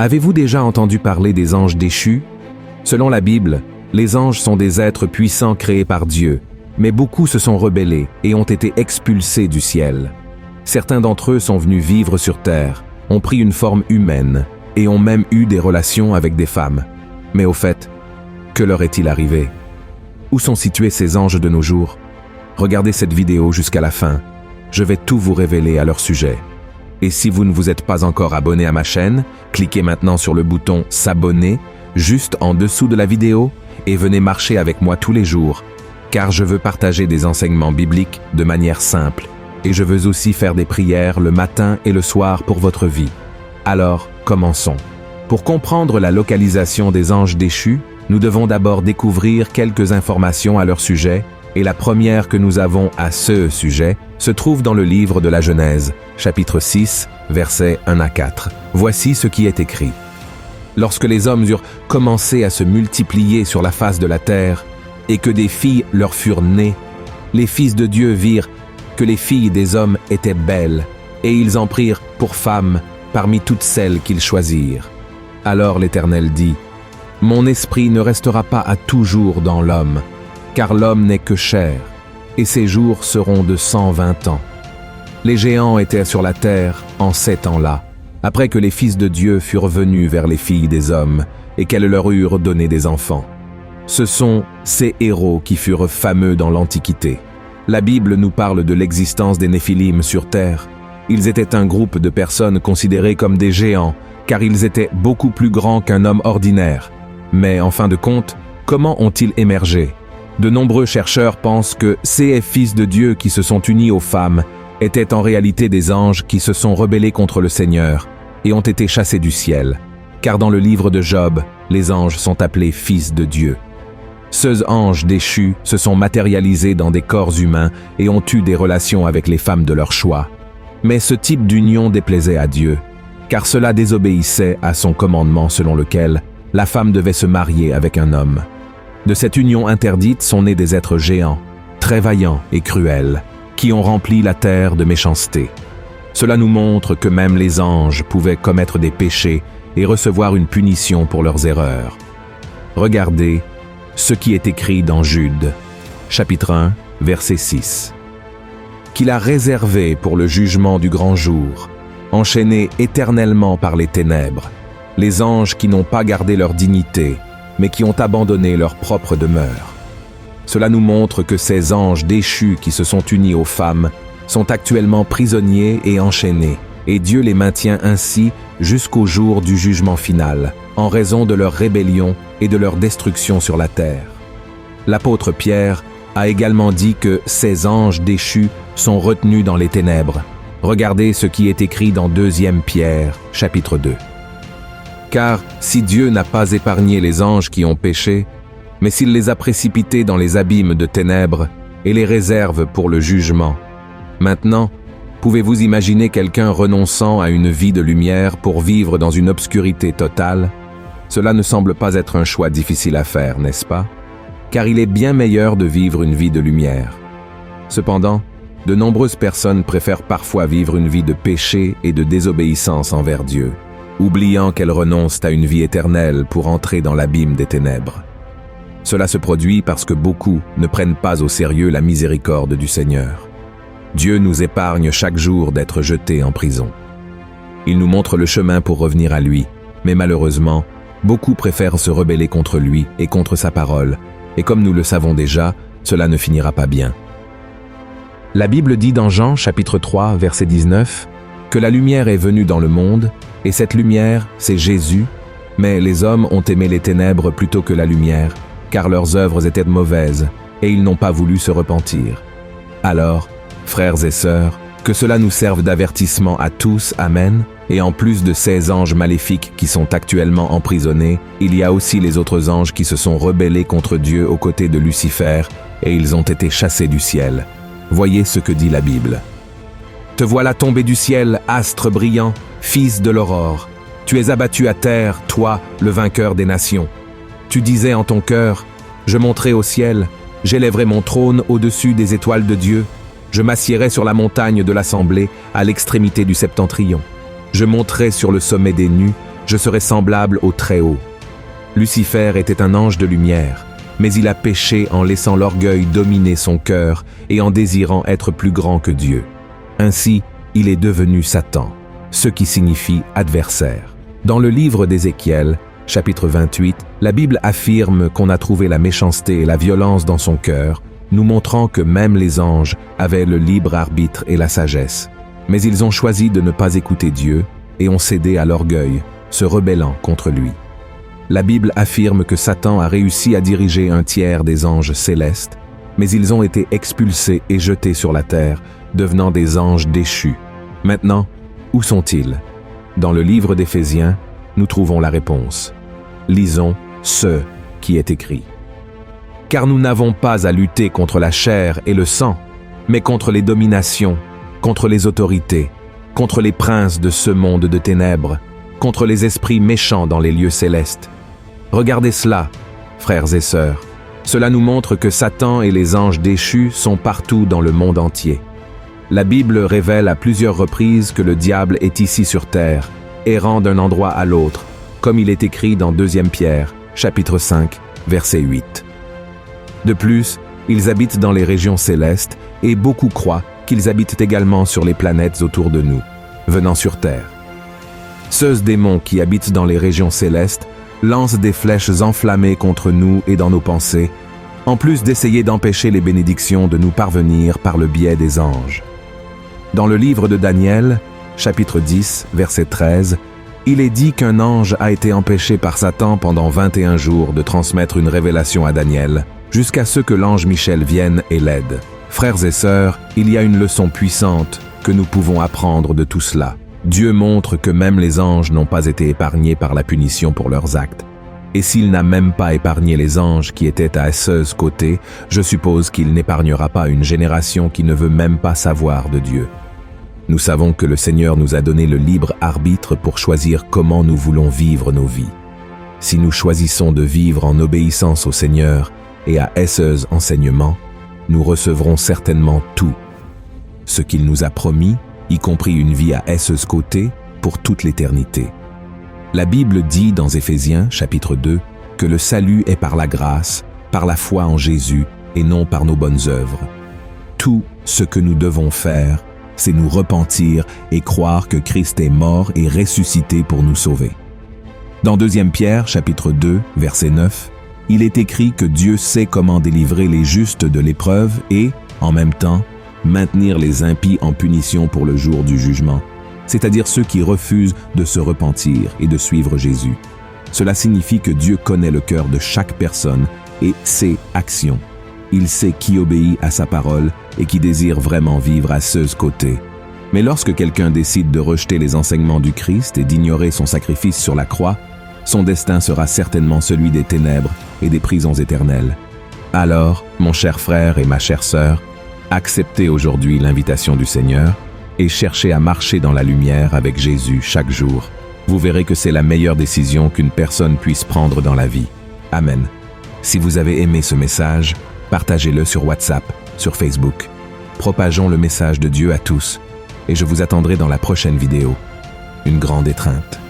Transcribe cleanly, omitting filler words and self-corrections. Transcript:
Avez-vous déjà entendu parler des anges déchus? Selon la Bible, les anges sont des êtres puissants créés par Dieu, mais beaucoup se sont rebellés et ont été expulsés du ciel. Certains d'entre eux sont venus vivre sur terre, ont pris une forme humaine et ont même eu des relations avec des femmes. Mais au fait, que leur est-il arrivé? Où sont situés ces anges de nos jours? Regardez cette vidéo jusqu'à la fin. Je vais tout vous révéler à leur sujet. Et si vous ne vous êtes pas encore abonné à ma chaîne, cliquez maintenant sur le bouton « S'abonner » juste en dessous de la vidéo et venez marcher avec moi tous les jours, car je veux partager des enseignements bibliques de manière simple et je veux aussi faire des prières le matin et le soir pour votre vie. Alors, commençons. Pour comprendre la localisation des anges déchus, nous devons d'abord découvrir quelques informations à leur sujet, et la première que nous avons à ce sujet se trouve dans le livre de la Genèse, chapitre 6, versets 1 à 4. Voici ce qui est écrit. Lorsque les hommes eurent commencé à se multiplier sur la face de la terre, et que des filles leur furent nées, les fils de Dieu virent que les filles des hommes étaient belles, et ils en prirent pour femmes parmi toutes celles qu'ils choisirent. Alors l'Éternel dit, « Mon esprit ne restera pas à toujours dans l'homme, car l'homme n'est que chair, et ses jours seront de 120 ans. » Les géants étaient sur la terre en ces temps-là, après que les fils de Dieu furent venus vers les filles des hommes, et qu'elles leur eurent donné des enfants. Ce sont ces héros qui furent fameux dans l'Antiquité. La Bible nous parle de l'existence des Néphilim sur terre. Ils étaient un groupe de personnes considérées comme des géants, car ils étaient beaucoup plus grands qu'un homme ordinaire. Mais en fin de compte, comment ont-ils émergé? De nombreux chercheurs pensent que ces fils de Dieu qui se sont unis aux femmes étaient en réalité des anges qui se sont rebellés contre le Seigneur et ont été chassés du ciel, car dans le livre de Job, les anges sont appelés fils de Dieu. Ces anges déchus se sont matérialisés dans des corps humains et ont eu des relations avec les femmes de leur choix. Mais ce type d'union déplaisait à Dieu, car cela désobéissait à son commandement selon lequel la femme devait se marier avec un homme. De cette union interdite sont nés des êtres géants, très vaillants et cruels, qui ont rempli la terre de méchanceté. Cela nous montre que même les anges pouvaient commettre des péchés et recevoir une punition pour leurs erreurs. Regardez ce qui est écrit dans Jude, chapitre 1, verset 6. Qu'il a réservé pour le jugement du grand jour, enchaînés éternellement par les ténèbres, les anges qui n'ont pas gardé leur dignité, mais qui ont abandonné leur propre demeure. Cela nous montre que ces anges déchus qui se sont unis aux femmes sont actuellement prisonniers et enchaînés, et Dieu les maintient ainsi jusqu'au jour du jugement final, en raison de leur rébellion et de leur destruction sur la terre. L'apôtre Pierre a également dit que ces anges déchus sont retenus dans les ténèbres. Regardez ce qui est écrit dans 2 Pierre, chapitre 2. Car si Dieu n'a pas épargné les anges qui ont péché, mais s'il les a précipités dans les abîmes de ténèbres et les réserve pour le jugement, maintenant, pouvez-vous imaginer quelqu'un renonçant à une vie de lumière pour vivre dans une obscurité totale? Cela ne semble pas être un choix difficile à faire, n'est-ce pas? Car il est bien meilleur de vivre une vie de lumière. Cependant, de nombreuses personnes préfèrent parfois vivre une vie de péché et de désobéissance envers Dieu, oubliant qu'elles renoncent à une vie éternelle pour entrer dans l'abîme des ténèbres. Cela se produit parce que beaucoup ne prennent pas au sérieux la miséricorde du Seigneur. Dieu nous épargne chaque jour d'être jetés en prison. Il nous montre le chemin pour revenir à lui, mais malheureusement, beaucoup préfèrent se rebeller contre lui et contre sa parole, et comme nous le savons déjà, cela ne finira pas bien. La Bible dit dans Jean, chapitre 3, verset 19, que la lumière est venue dans le monde, et cette lumière, c'est Jésus, mais les hommes ont aimé les ténèbres plutôt que la lumière, car leurs œuvres étaient mauvaises, et ils n'ont pas voulu se repentir. Alors, frères et sœurs, que cela nous serve d'avertissement à tous, amen, et en plus de ces anges maléfiques qui sont actuellement emprisonnés, il y a aussi les autres anges qui se sont rebellés contre Dieu aux côtés de Lucifer, et ils ont été chassés du ciel. Voyez ce que dit la Bible. « Te voilà tombé du ciel, astre brillant, fils de l'aurore. Tu es abattu à terre, toi, le vainqueur des nations. Tu disais en ton cœur, je monterai au ciel, j'élèverai mon trône au-dessus des étoiles de Dieu, je m'assiérai sur la montagne de l'assemblée, à l'extrémité du septentrion. Je monterai sur le sommet des nues, je serai semblable au Très-Haut. Lucifer était un ange de lumière, mais il a péché en laissant l'orgueil dominer son cœur et en désirant être plus grand que Dieu. Ainsi, il est devenu Satan, ce qui signifie adversaire. Dans le livre d'Ézéchiel, chapitre 28, la Bible affirme qu'on a trouvé la méchanceté et la violence dans son cœur, nous montrant que même les anges avaient le libre arbitre et la sagesse. Mais ils ont choisi de ne pas écouter Dieu et ont cédé à l'orgueil, se rebellant contre lui. La Bible affirme que Satan a réussi à diriger un tiers des anges célestes, mais ils ont été expulsés et jetés sur la terre, devenant des anges déchus. Maintenant, où sont-ils? Dans le livre d'Éphésiens, nous trouvons la réponse. Lisons ce qui est écrit. Car nous n'avons pas à lutter contre la chair et le sang, mais contre les dominations, contre les autorités, contre les princes de ce monde de ténèbres, contre les esprits méchants dans les lieux célestes. Regardez cela, frères et sœurs. Cela nous montre que Satan et les anges déchus sont partout dans le monde entier. La Bible révèle à plusieurs reprises que le diable est ici sur terre, errant d'un endroit à l'autre, comme il est écrit dans 2 Pierre, chapitre 5, verset 8. De plus, ils habitent dans les régions célestes et beaucoup croient qu'ils habitent également sur les planètes autour de nous, venant sur terre. Ceux démons qui habitent dans les régions célestes lancent des flèches enflammées contre nous et dans nos pensées, en plus d'essayer d'empêcher les bénédictions de nous parvenir par le biais des anges. Dans le livre de Daniel, chapitre 10, verset 13, il est dit qu'un ange a été empêché par Satan pendant 21 jours de transmettre une révélation à Daniel, jusqu'à ce que l'ange Michel vienne et l'aide. Frères et sœurs, il y a une leçon puissante que nous pouvons apprendre de tout cela. Dieu montre que même les anges n'ont pas été épargnés par la punition pour leurs actes. Et s'il n'a même pas épargné les anges qui étaient à ses côtés, je suppose qu'il n'épargnera pas une génération qui ne veut même pas savoir de Dieu. Nous savons que le Seigneur nous a donné le libre arbitre pour choisir comment nous voulons vivre nos vies. Si nous choisissons de vivre en obéissance au Seigneur et à ses enseignements, nous recevrons certainement tout. Ce qu'il nous a promis, y compris une vie à ses côtés, pour toute l'éternité. La Bible dit dans Éphésiens, chapitre 2, que le salut est par la grâce, par la foi en Jésus, et non par nos bonnes œuvres. Tout ce que nous devons faire, c'est nous repentir et croire que Christ est mort et ressuscité pour nous sauver. Dans 2 Pierre, chapitre 2, verset 9, il est écrit que Dieu sait comment délivrer les justes de l'épreuve et, en même temps, maintenir les impies en punition pour le jour du jugement, c'est-à-dire ceux qui refusent de se repentir et de suivre Jésus. Cela signifie que Dieu connaît le cœur de chaque personne et ses actions. Il sait qui obéit à sa parole et qui désire vraiment vivre à ses côtés. Mais lorsque quelqu'un décide de rejeter les enseignements du Christ et d'ignorer son sacrifice sur la croix, son destin sera certainement celui des ténèbres et des prisons éternelles. Alors, mon cher frère et ma chère sœur, acceptez aujourd'hui l'invitation du Seigneur et cherchez à marcher dans la lumière avec Jésus chaque jour. Vous verrez que c'est la meilleure décision qu'une personne puisse prendre dans la vie. Amen. Si vous avez aimé ce message, partagez-le sur WhatsApp, sur Facebook. Propageons le message de Dieu à tous et je vous attendrai dans la prochaine vidéo. Une grande étreinte.